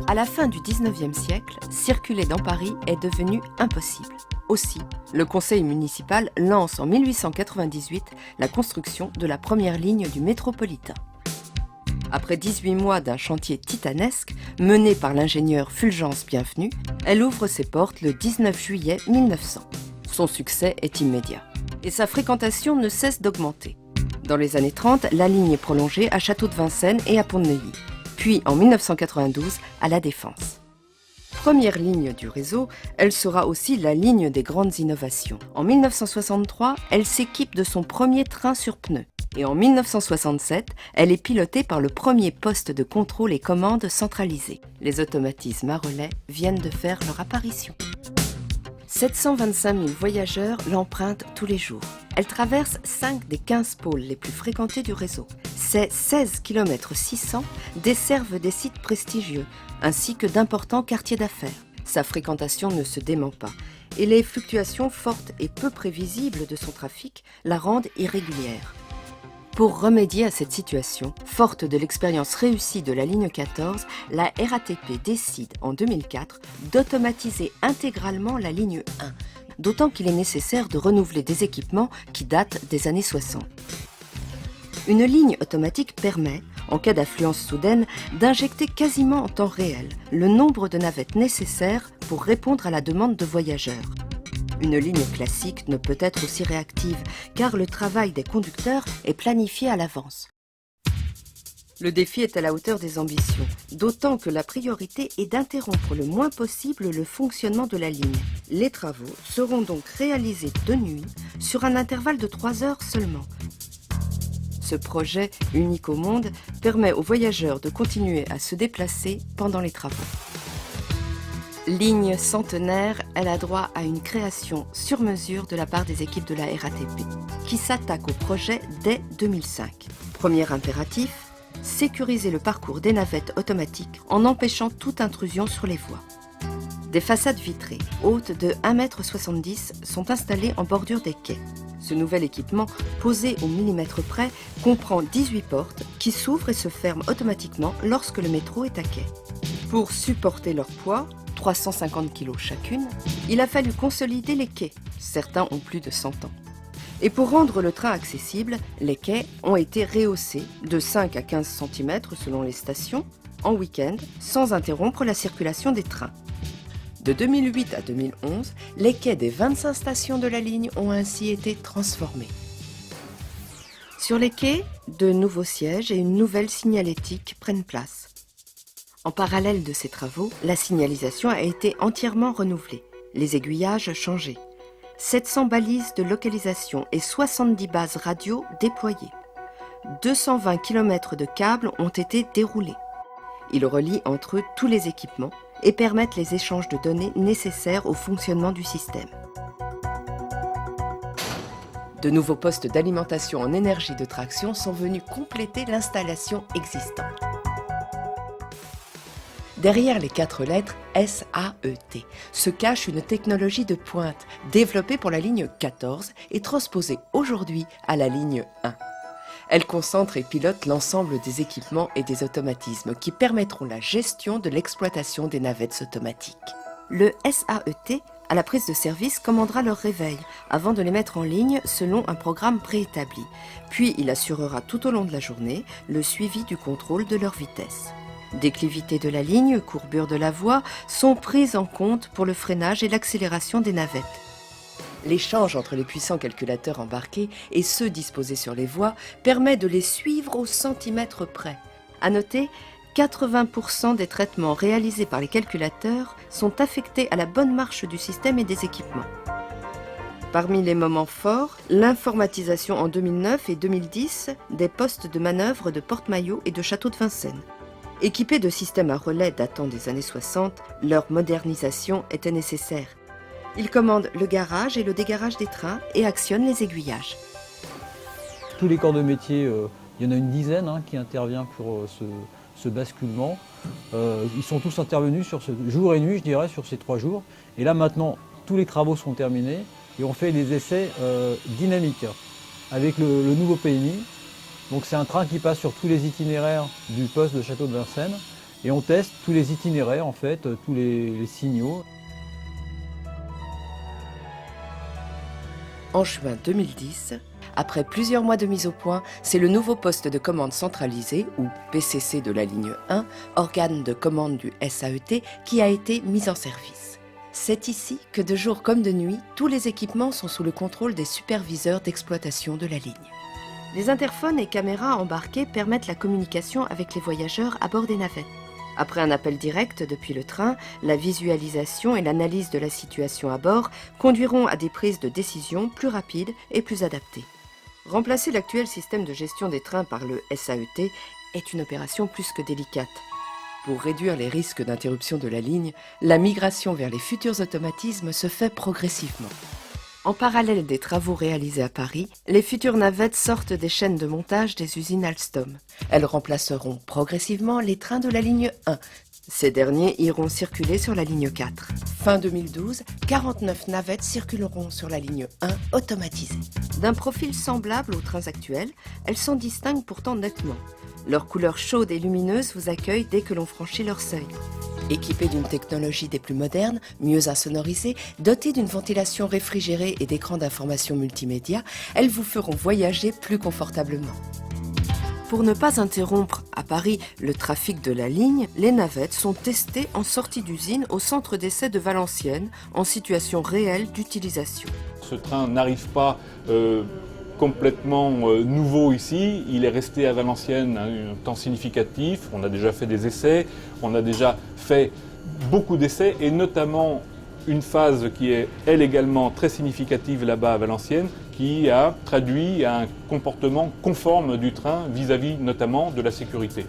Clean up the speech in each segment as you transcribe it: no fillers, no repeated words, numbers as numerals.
À la fin du XIXe siècle, circuler dans Paris est devenu impossible. Aussi, le conseil municipal lance en 1898 la construction de la première ligne du métropolitain. Après 18 mois d'un chantier titanesque, mené par l'ingénieur Fulgence Bienvenu, elle ouvre ses portes le 19 juillet 1900. Son succès est immédiat et sa fréquentation ne cesse d'augmenter. Dans les années 30, la ligne est prolongée à Château de Vincennes et à Pont-de-Neuilly, puis en 1992 à La Défense. Première ligne du réseau, elle sera aussi la ligne des grandes innovations. En 1963, elle s'équipe de son premier train sur pneus. Et en 1967, elle est pilotée par le premier poste de contrôle et commande centralisé. Les automatismes à relais viennent de faire leur apparition. 725 000 voyageurs l'empruntent tous les jours. Elle traverse 5 des 15 pôles les plus fréquentés du réseau. Ses 16 km 600 desservent des sites prestigieux, ainsi que d'importants quartiers d'affaires. Sa fréquentation ne se dément pas, et les fluctuations fortes et peu prévisibles de son trafic la rendent irrégulière. Pour remédier à cette situation, forte de l'expérience réussie de la ligne 14, la RATP décide en 2004 d'automatiser intégralement la ligne 1, d'autant qu'il est nécessaire de renouveler des équipements qui datent des années 60. Une ligne automatique permet, en cas d'affluence soudaine, d'injecter quasiment en temps réel le nombre de navettes nécessaires pour répondre à la demande de voyageurs. Une ligne classique ne peut être aussi réactive, car le travail des conducteurs est planifié à l'avance. Le défi est à la hauteur des ambitions, d'autant que la priorité est d'interrompre le moins possible le fonctionnement de la ligne. Les travaux seront donc réalisés de nuit, sur un intervalle de 3 heures seulement. Ce projet, unique au monde, permet aux voyageurs de continuer à se déplacer pendant les travaux. Ligne centenaire, elle a droit à une création sur mesure de la part des équipes de la RATP, qui s'attaquent au projet dès 2005. Premier impératif, sécuriser le parcours des navettes automatiques en empêchant toute intrusion sur les voies. Des façades vitrées, hautes de 1,70 m, sont installées en bordure des quais. Ce nouvel équipement, posé au millimètre près, comprend 18 portes qui s'ouvrent et se ferment automatiquement lorsque le métro est à quai. Pour supporter leur poids, 350 kg chacune, il a fallu consolider les quais. Certains ont plus de 100 ans. Et pour rendre le train accessible, les quais ont été rehaussés de 5 à 15 cm selon les stations, en week-end, sans interrompre la circulation des trains. De 2008 à 2011, les quais des 25 stations de la ligne ont ainsi été transformés. Sur les quais, de nouveaux sièges et une nouvelle signalétique prennent place. En parallèle de ces travaux, la signalisation a été entièrement renouvelée, les aiguillages changés, 700 balises de localisation et 70 bases radio déployées. 220 km de câbles ont été déroulés. Ils relient entre eux tous les équipements et permettent les échanges de données nécessaires au fonctionnement du système. De nouveaux postes d'alimentation en énergie de traction sont venus compléter l'installation existante. Derrière les 4 lettres SAET se cache une technologie de pointe développée pour la ligne 14 et transposée aujourd'hui à la ligne 1. Elle concentre et pilote l'ensemble des équipements et des automatismes qui permettront la gestion de l'exploitation des navettes automatiques. Le SAET, à la prise de service, commandera leur réveil avant de les mettre en ligne selon un programme préétabli. Puis il assurera tout au long de la journée le suivi du contrôle de leur vitesse. Déclivité de la ligne, courbure de la voie sont prises en compte pour le freinage et l'accélération des navettes. L'échange entre les puissants calculateurs embarqués et ceux disposés sur les voies permet de les suivre au centimètre près. À noter, 80% des traitements réalisés par les calculateurs sont affectés à la bonne marche du système et des équipements. Parmi les moments forts, l'informatisation en 2009 et 2010 des postes de manœuvre de Porte-Maillot et de Château de Vincennes. Équipés de systèmes à relais datant des années 60, leur modernisation était nécessaire. Ils commandent le garage et le dégarage des trains et actionnent les aiguillages. Tous les corps de métier, il y en a une dizaine qui intervient pour ce basculement. Ils sont tous intervenus sur jour et nuit, je dirais, sur ces 3 jours. Et là maintenant, tous les travaux sont terminés et on fait des essais dynamiques avec le nouveau PMI. Donc c'est un train qui passe sur tous les itinéraires du poste de Château de Vincennes et on teste tous les itinéraires, en fait, tous les signaux. En juin 2010, après plusieurs mois de mise au point, c'est le nouveau poste de commande centralisé, ou PCC de la ligne 1, organe de commande du SAET, qui a été mis en service. C'est ici que de jour comme de nuit, tous les équipements sont sous le contrôle des superviseurs d'exploitation de la ligne. Les interphones et caméras embarquées permettent la communication avec les voyageurs à bord des navettes. Après un appel direct depuis le train, la visualisation et l'analyse de la situation à bord conduiront à des prises de décision plus rapides et plus adaptées. Remplacer l'actuel système de gestion des trains par le SAET est une opération plus que délicate. Pour réduire les risques d'interruption de la ligne, la migration vers les futurs automatismes se fait progressivement. En parallèle des travaux réalisés à Paris, les futures navettes sortent des chaînes de montage des usines Alstom. Elles remplaceront progressivement les trains de la ligne 1. Ces derniers iront circuler sur la ligne 4. Fin 2012, 49 navettes circuleront sur la ligne 1 automatisée. D'un profil semblable aux trains actuels, elles s'en distinguent pourtant nettement. Leur couleur chaude et lumineuse vous accueille dès que l'on franchit leur seuil. Équipées d'une technologie des plus modernes, mieux insonorisées, dotées d'une ventilation réfrigérée et d'écrans d'information multimédia, elles vous feront voyager plus confortablement. Pour ne pas interrompre à Paris le trafic de la ligne, les navettes sont testées en sortie d'usine au centre d'essai de Valenciennes, en situation réelle d'utilisation. Ce train n'arrive pas complètement nouveau ici, il est resté à Valenciennes un temps significatif, on a déjà fait des essais, on a déjà fait beaucoup d'essais et notamment une phase qui est elle également très significative là-bas à Valenciennes, qui a traduit un comportement conforme du train vis-à-vis notamment de la sécurité.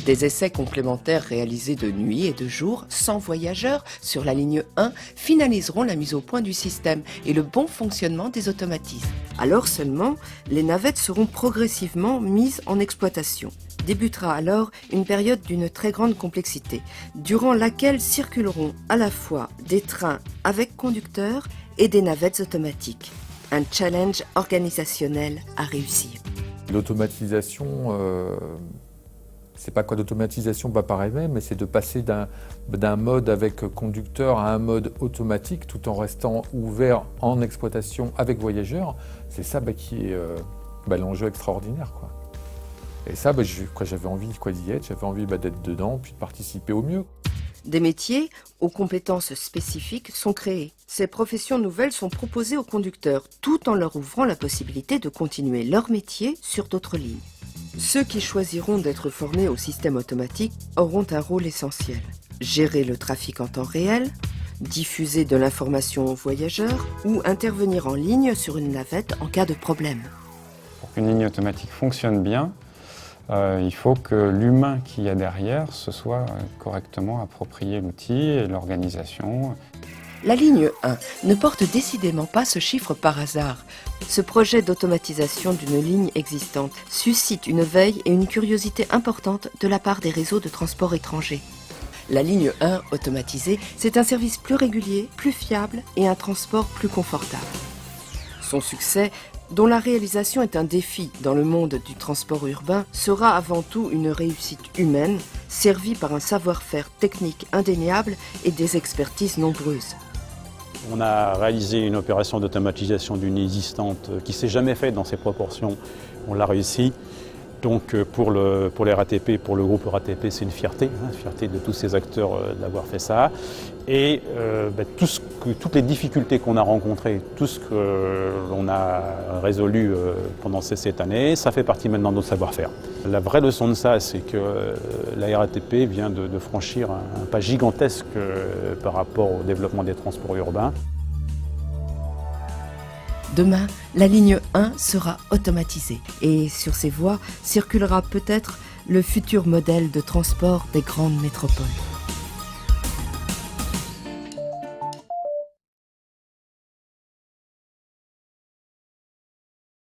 Des essais complémentaires réalisés de nuit et de jour, sans voyageurs, sur la ligne 1, finaliseront la mise au point du système et le bon fonctionnement des automatismes. Alors seulement, les navettes seront progressivement mises en exploitation. Débutera alors une période d'une très grande complexité, durant laquelle circuleront à la fois des trains avec conducteurs et des navettes automatiques. Un challenge organisationnel à réussir. L'automatisation, c'est pas quoi d'automatisation par elle-même, mais c'est de passer d'un mode avec conducteur à un mode automatique tout en restant ouvert en exploitation avec voyageurs. C'est ça qui est l'enjeu extraordinaire, quoi. Et ça, j'avais envie d'y être, j'avais envie d'être dedans, puis de participer au mieux. Des métiers aux compétences spécifiques sont créés. Ces professions nouvelles sont proposées aux conducteurs, tout en leur ouvrant la possibilité de continuer leur métier sur d'autres lignes. Ceux qui choisiront d'être formés au système automatique auront un rôle essentiel. Gérer le trafic en temps réel, diffuser de l'information aux voyageurs ou intervenir en ligne sur une navette en cas de problème. Pour qu'une ligne automatique fonctionne bien, il faut que l'humain qu'il y a derrière se soit correctement approprié l'outil et l'organisation. La ligne 1 ne porte décidément pas ce chiffre par hasard. Ce projet d'automatisation d'une ligne existante suscite une veille et une curiosité importante de la part des réseaux de transport étrangers. La ligne 1 automatisée, c'est un service plus régulier, plus fiable et un transport plus confortable. Son succès, dont la réalisation est un défi dans le monde du transport urbain, sera avant tout une réussite humaine, servie par un savoir-faire technique indéniable et des expertises nombreuses. On a réalisé une opération d'automatisation d'une existante qui ne s'est jamais faite dans ces proportions. On l'a réussi. Donc pour les RATP, pour le groupe RATP, c'est une fierté de tous ces acteurs d'avoir fait ça. Et toutes les difficultés qu'on a rencontrées, tout ce que l'on a résolu pendant cette année, ça fait partie maintenant de notre savoir-faire. La vraie leçon de ça, c'est que la RATP vient de franchir un pas gigantesque par rapport au développement des transports urbains. Demain, la ligne 1 sera automatisée et sur ces voies circulera peut-être le futur modèle de transport des grandes métropoles.